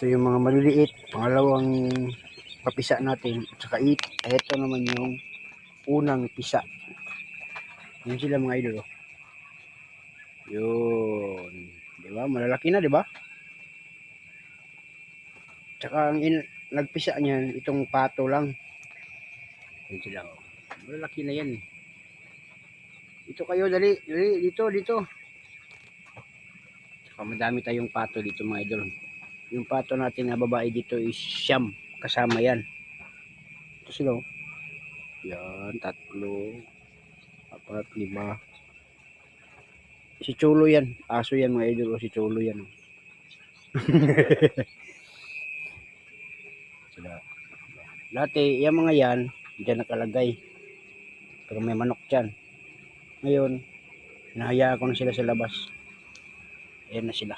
Ito yung mga maliliit, pangalawang papisa natin. At saka ito naman yung unang pisa. Yun sila mga idol. Yun. Diba? Malalaki na, diba? Tsaka ang nagpisa niyan, itong pato lang. Yun sila. Malalaki na yan. Dito kayo, dali. Dito. Tsaka madami tayong pato dito mga idol. Yung pato natin na babae dito is siyam. Kasama yan. Ito sila. Yan, 3, 4, 5. Si Cholo yan. Aso yan mga idol. Si Cholo yan. Sila. Dati, yung mga yan, dyan nakalagay. Pero may manok dyan. Ngayon, hinahayaan ko na sila sa labas. Ayan na sila.